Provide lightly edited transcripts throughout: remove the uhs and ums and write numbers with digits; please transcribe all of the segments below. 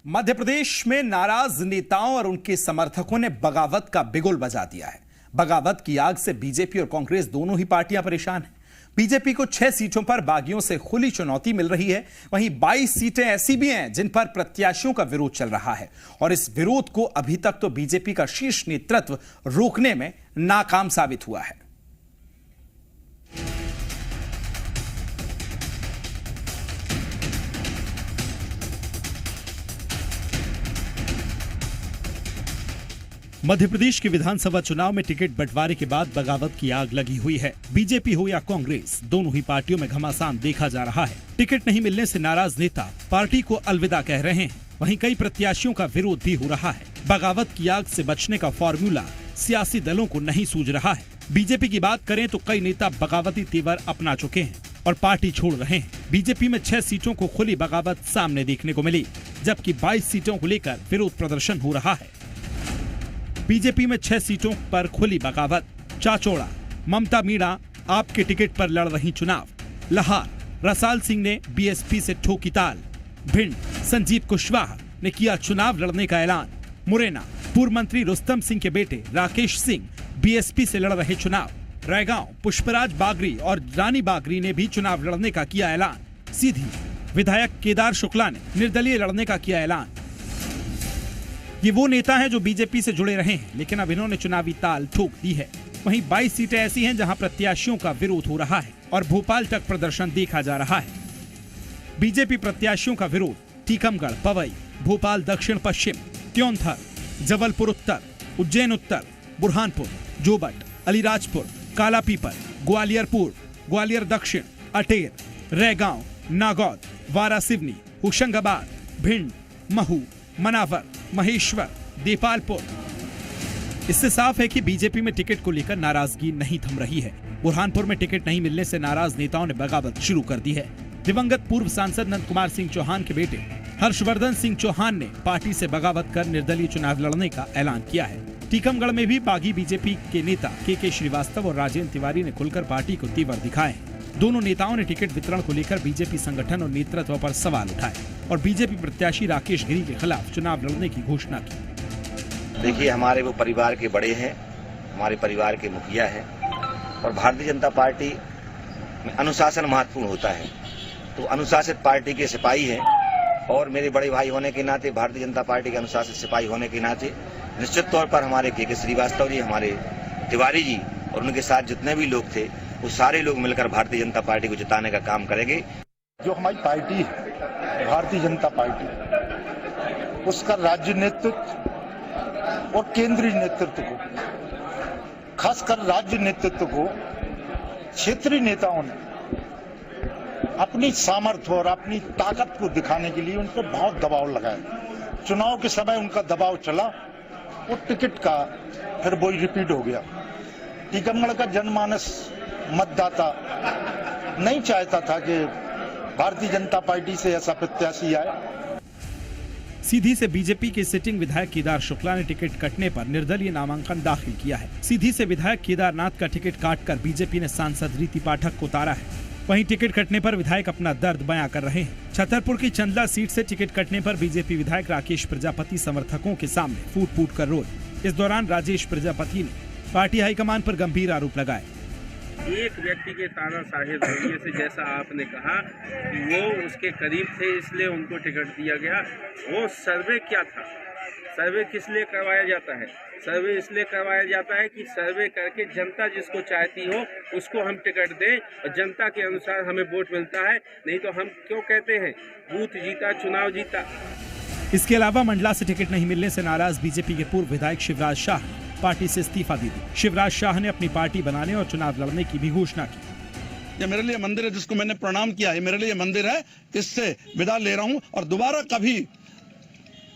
मध्य प्रदेश में नाराज नेताओं और उनके समर्थकों ने बगावत का बिगुल बजा दिया है। बगावत की आग से बीजेपी और कांग्रेस दोनों ही पार्टियां परेशान हैं। बीजेपी को 6 सीटों पर बागियों से खुली चुनौती मिल रही है, वहीं 22 सीटें ऐसी भी हैं जिन पर प्रत्याशियों का विरोध चल रहा है और इस विरोध को अभी तक तो बीजेपी का शीर्ष नेतृत्व रोकने में नाकाम साबित हुआ है। मध्य प्रदेश के विधानसभा चुनाव में टिकट बंटवारे के बाद बगावत की आग लगी हुई है। बीजेपी हो या कांग्रेस, दोनों ही पार्टियों में घमासान देखा जा रहा है। टिकट नहीं मिलने से नाराज नेता पार्टी को अलविदा कह रहे हैं, वहीं कई प्रत्याशियों का विरोध भी हो रहा है। बगावत की आग से बचने का फॉर्मूला सियासी दलों को नहीं सूझ रहा है। बीजेपी की बात करें तो कई नेता बगावती तेवर अपना चुके हैं और पार्टी छोड़ रहे हैं। बीजेपी में 6 सीटों को खुली बगावत सामने देखने को मिली, जबकि 22 सीटों को लेकर विरोध प्रदर्शन हो रहा है। बीजेपी में 6 सीटों पर खुली बगावत। चाचौड़ा, ममता मीणा आपके टिकट पर लड़ रही चुनाव। लहार, रसाल सिंह ने बीएसपी से ठोकी ताल। भिंड, संजीव कुशवाहा ने किया चुनाव लड़ने का ऐलान। मुरैना, पूर्व मंत्री रुस्तम सिंह के बेटे राकेश सिंह बीएसपी से लड़ रहे चुनाव। रैगांव, पुष्पराज बागरी और रानी बागरी ने भी चुनाव लड़ने का किया ऐलान। सीधी, विधायक केदार शुक्ला ने निर्दलीय लड़ने का किया ऐलान। ये वो नेता हैं जो बीजेपी से जुड़े रहे हैं, लेकिन अब इन्होंने चुनावी ताल ठोक दी है। वहीं 22 सीटें ऐसी हैं जहां प्रत्याशियों का विरोध हो रहा है और भोपाल तक प्रदर्शन देखा जा रहा है। बीजेपी प्रत्याशियों का विरोध टीकमगढ़, पवई, भोपाल दक्षिण पश्चिम, त्योंथर, जबलपुर उत्तर, उज्जैन उत्तर, बुरहानपुर, जोबट, अलीराजपुर, कालापीपल, ग्वालियर पूर्व, ग्वालियर दक्षिण, अटेर, रैगांव, नागौद, वारासिवनी, होशंगाबाद, भिंड, महू, मनावर, महेश्वर, देपालपुर। इससे साफ है कि बीजेपी में टिकट को लेकर नाराजगी नहीं थम रही है। बुरहानपुर में टिकट नहीं मिलने से नाराज नेताओं ने बगावत शुरू कर दी है। दिवंगत पूर्व सांसद नंद कुमार सिंह चौहान के बेटे हर्षवर्धन सिंह चौहान ने पार्टी से बगावत कर निर्दलीय चुनाव लड़ने का ऐलान किया है। टीकमगढ़ में भी बागी बीजेपी के नेता के श्रीवास्तव और राजेंद्र तिवारी ने खुलकर पार्टी को तेवर दिखाए। दोनों नेताओं ने टिकट वितरण को लेकर बीजेपी संगठन और नेतृत्व पर सवाल उठाए और बीजेपी प्रत्याशी राकेश गिरी के खिलाफ चुनाव लड़ने की घोषणा की। देखिए, हमारे वो परिवार के बड़े हैं, हमारे परिवार के मुखिया हैं और भारतीय जनता पार्टी में अनुशासन महत्वपूर्ण होता है, तो अनुशासित पार्टी के सिपाही हैं और मेरे बड़े भाई होने के नाते, भारतीय जनता पार्टी के अनुशासित सिपाही होने के नाते निश्चित तौर पर हमारे के श्रीवास्तव जी, हमारे तिवारी जी और उनके साथ जितने भी लोग थे वो सारे लोग मिलकर भारतीय जनता पार्टी को जिताने का काम करेंगे। जो हमारी पार्टी है, भारतीय जनता पार्टी, उसका राज्य नेतृत्व और केंद्रीय नेतृत्व को, खासकर राज्य नेतृत्व को क्षेत्रीय नेताओं ने अपनी सामर्थ्य और अपनी ताकत को दिखाने के लिए उन पर बहुत दबाव लगाया। चुनाव के समय उनका दबाव चला और टिकट का फिर वही रिपीट हो गया। टीकमगढ़ का जनमानस, मतदाता नहीं चाहता था कि भारतीय जनता पार्टी से ऐसा प्रत्याशी आए। सीधी से बीजेपी के सिटिंग विधायक केदार शुक्ला ने टिकट कटने पर निर्दलीय नामांकन दाखिल किया है। सीधी से विधायक केदारनाथ का टिकट काटकर बीजेपी ने सांसद रीति पाठक को उतारा है। वहीं टिकट कटने पर विधायक अपना दर्द बयां कर रहे हैं। छतरपुर की चंदला सीट से टिकट कटने पर बीजेपी विधायक राकेश प्रजापति समर्थकों के सामने फूट फूट कर रोए। इस दौरान राजेश प्रजापति ने पार्टी हाईकमान पर गंभीर आरोप लगाए। एक व्यक्ति के तानाशाही रवैये से, जैसा आपने कहा कि वो उसके करीब थे इसलिए उनको टिकट दिया गया, वो सर्वे क्या था? सर्वे किस लिए करवाया जाता है? सर्वे इसलिए करवाया जाता है कि सर्वे करके जनता जिसको चाहती हो उसको हम टिकट दें और जनता के अनुसार हमें वोट मिलता है। नहीं तो हम क्यों कहते हैं बूथ जीता चुनाव जीता। इसके अलावा मंडला से टिकट नहीं मिलने से नाराज बीजेपी के पूर्व विधायक शिवराज शाह पार्टी से इस्तीफा दे दी। शिवराज शाह ने अपनी पार्टी बनाने और चुनाव लड़ने की भी घोषणा की। ये मेरे लिए मंदिर है जिसको मैंने प्रणाम किया है, मेरे लिए मंदिर है, इससे विदा ले रहा हूं और दोबारा कभी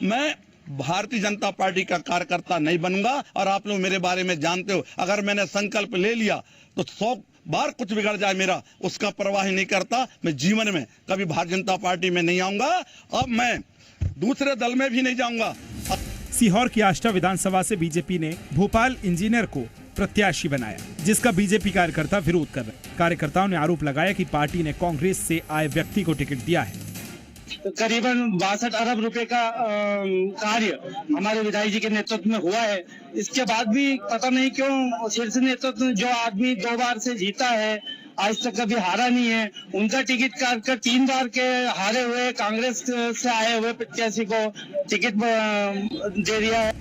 मैं भारतीय जनता पार्टी का कार्यकर्ता नहीं बनूंगा। और आप लोग मेरे बारे में जानते हो, अगर मैंने संकल्प ले लिया तो 100 बार कुछ बिगड़ जाए मेरा, उसका परवाह नहीं करता। मैं जीवन में कभी भारतीय जनता पार्टी में नहीं आऊंगा। अब मैं दूसरे दल में भी नहीं जाऊंगा। सीहोर की आष्टा विधानसभा से बीजेपी ने भोपाल इंजीनियर को प्रत्याशी बनाया, जिसका बीजेपी कार्यकर्ता विरोध कर रहे। कार्यकर्ताओं ने आरोप लगाया कि पार्टी ने कांग्रेस से आए व्यक्ति को टिकट दिया है। तो करीबन 62 अरब रुपए का कार्य हमारे विधायक जी के नेतृत्व में हुआ है। इसके बाद भी पता नहीं क्यों शीर्ष नेतृत्व में जो आदमी 2 बार से जीता है, आज तक कभी हारा नहीं है, उनका टिकट काट कर 3 बार के हारे हुए कांग्रेस से आए हुए प्रत्याशी को टिकट दे दिया है।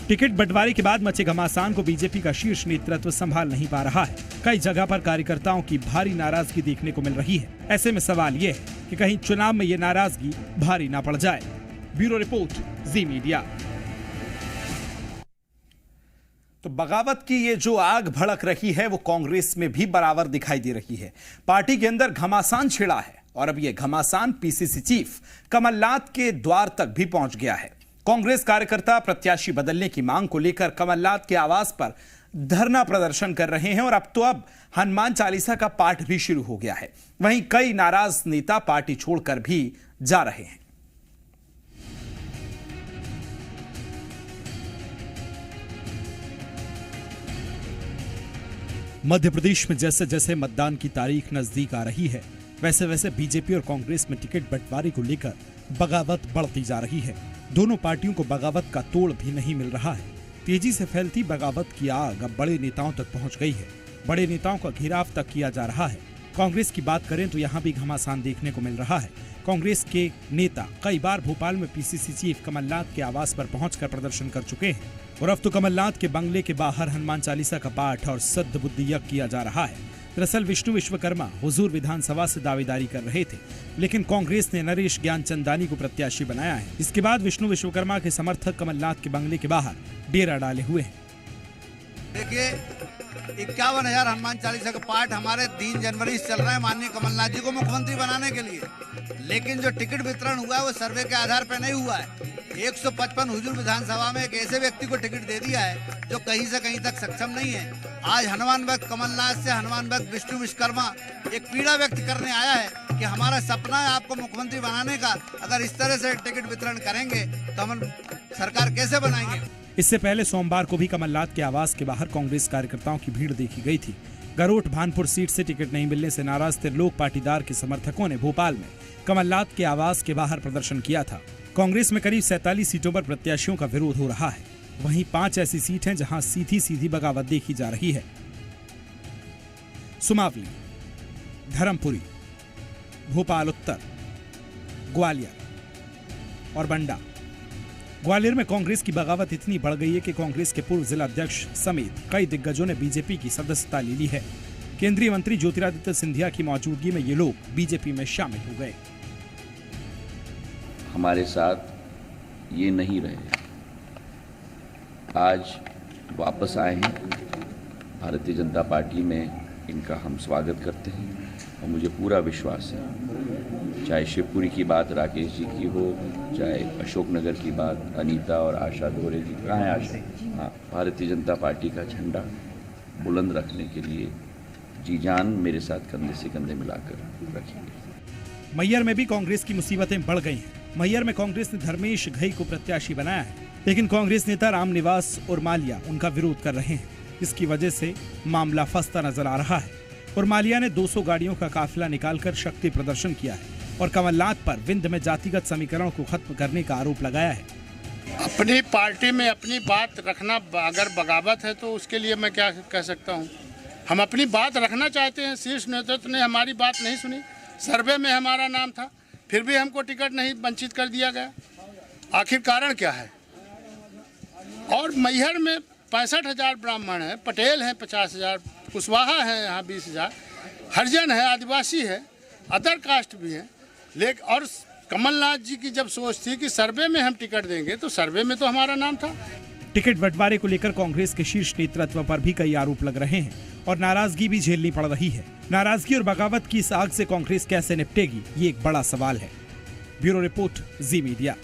टिकट बंटवारे के बाद मचे घमासान को बीजेपी का शीर्ष नेतृत्व संभाल नहीं पा रहा है। कई जगह पर कार्यकर्ताओं की भारी नाराजगी देखने को मिल रही है। ऐसे में सवाल ये है कि कहीं चुनाव में ये नाराजगी भारी ना पड़ जाए। ब्यूरो रिपोर्ट, जी मीडिया। तो बगावत की ये जो आग भड़क रही है वो कांग्रेस में भी बराबर दिखाई दे रही है। पार्टी के अंदर घमासान छिड़ा है और अब ये घमासान पीसीसी चीफ कमलनाथ के द्वार तक भी पहुंच गया है। कांग्रेस कार्यकर्ता प्रत्याशी बदलने की मांग को लेकर कमलनाथ के आवास पर धरना प्रदर्शन कर रहे हैं और अब हनुमान चालीसा का पाठ भी शुरू हो गया है। वहीं कई नाराज नेता पार्टी छोड़कर भी जा रहे हैं। मध्य प्रदेश में जैसे जैसे मतदान की तारीख नजदीक आ रही है, वैसे वैसे बीजेपी और कांग्रेस में टिकट बंटवारे को लेकर बगावत बढ़ती जा रही है। दोनों पार्टियों को बगावत का तोड़ भी नहीं मिल रहा है। तेजी से फैलती बगावत की आग अब बड़े नेताओं तक पहुंच गई है। बड़े नेताओं का घेराव तक किया जा रहा है। कांग्रेस की बात करें तो यहां भी घमासान देखने को मिल रहा है। कांग्रेस के नेता कई बार भोपाल में पीसीसी चीफ कमलनाथ के आवास पर पहुंचकर प्रदर्शन कर चुके हैं और अब तो कमलनाथ के बंगले के बाहर हनुमान चालीसा का पाठ और सद्ध बुद्धि यज्ञ किया जा रहा है। दरअसल विष्णु विश्वकर्मा हुजूर विधानसभा से दावेदारी कर रहे थे, लेकिन कांग्रेस ने नरेश ज्ञानचंदानी को प्रत्याशी बनाया है। इसके बाद विष्णु विश्वकर्मा के समर्थक कमलनाथ के बंगले के बाहर डेरा डाले हुए हैं। देखिए 51,000 हनुमान चालीसा का पाठ हमारे 3 जनवरी से चल रहा है माननीय कमलनाथ जी को मुख्यमंत्री बनाने के लिए, लेकिन जो टिकट वितरण हुआ है वो सर्वे के आधार पर नहीं हुआ है। 155 हुजूर विधानसभा में एक ऐसे व्यक्ति को टिकट दे दिया है जो कहीं से कहीं तक सक्षम नहीं है। आज हनुमान भक्त कमलनाथ से हनुमान भक्त विष्णु विश्वकर्मा एक पीड़ा व्यक्त करने आया है कि हमारा सपना है आपको मुख्यमंत्री बनाने का, अगर इस तरह से टिकट वितरण करेंगे तो हम सरकार कैसे बनाएंगे। इससे पहले सोमवार को भी कमलनाथ के आवास के बाहर कांग्रेस कार्यकर्ताओं की भीड़ देखी गई थी। गरोठ भानपुर सीट से टिकट नहीं मिलने से नाराज त्रिलोक पाटीदार के समर्थकों ने भोपाल में कमलनाथ के आवास के बाहर प्रदर्शन किया था। कांग्रेस में करीब 47 सीटों पर प्रत्याशियों का विरोध हो रहा है। वहीं 5 ऐसी सीट हैं जहां सीधी सीधी बगावत देखी जा रही है। सुमावली, धर्मपुरी, भोपाल उत्तर, ग्वालियर और बंडा। ग्वालियर में कांग्रेस की बगावत इतनी बढ़ गई है कि कांग्रेस के पूर्व जिला अध्यक्ष समेत कई दिग्गजों ने बीजेपी की सदस्यता ले ली है। केंद्रीय मंत्री ज्योतिरादित्य सिंधिया की मौजूदगी में ये लोग बीजेपी में शामिल हो गए। हमारे साथ ये नहीं रहे, आज वापस आए हैं। भारतीय जनता पार्टी में इनका हम स्वागत करते हैं और मुझे पूरा विश्वास है, चाहे शिवपुरी की बात राकेश जी की हो, चाहे अशोकनगर की बात अनीता और आशा दोहरे की। कहाँ है आशा? हाँ, भारतीय जनता पार्टी का झंडा बुलंद रखने के लिए जी जान मेरे साथ कंधे से कंधे मिलाकर रखेंगे। मैहर में भी कांग्रेस की मुसीबतें बढ़ गई हैं। मैहर में कांग्रेस ने धर्मेश घई को प्रत्याशी बनाया है, लेकिन कांग्रेस नेता रामनिवास और मालिया उनका विरोध कर रहे हैं। इसकी वजह से मामला फंसता नजर आ रहा है और मालिया ने 200 गाड़ियों का काफिला निकालकर शक्ति प्रदर्शन किया है और कमलनाथ पर विंध्य में जातिगत समीकरण को खत्म करने का आरोप लगाया है। अपनी पार्टी में अपनी बात रखना अगर बगावत है तो उसके लिए मैं क्या कह सकता हूँ। हम अपनी बात रखना चाहते हैं, शीर्ष नेतृत्व ने हमारी बात नहीं सुनी। सर्वे में हमारा नाम था, फिर भी हमको टिकट नहीं वंचित कर दिया गया। आखिर कारण क्या है? और मैहर में 65,000 ब्राह्मण हैं, पटेल हैं 50,000, कुशवाहा हैं यहाँ 20,000, हरिजन है, आदिवासी है, अदर कास्ट भी है। लेकिन और कमलनाथ जी की जब सोच थी कि सर्वे में हम टिकट देंगे तो सर्वे में तो हमारा नाम था। टिकट बंटवारे को लेकर कांग्रेस के शीर्ष नेतृत्व पर भी कई आरोप लग रहे हैं और नाराजगी भी झेलनी पड़ रही है। नाराजगी और बगावत की इस आग से कांग्रेस कैसे निपटेगी, ये एक बड़ा सवाल है। ब्यूरो रिपोर्ट, जी मीडिया।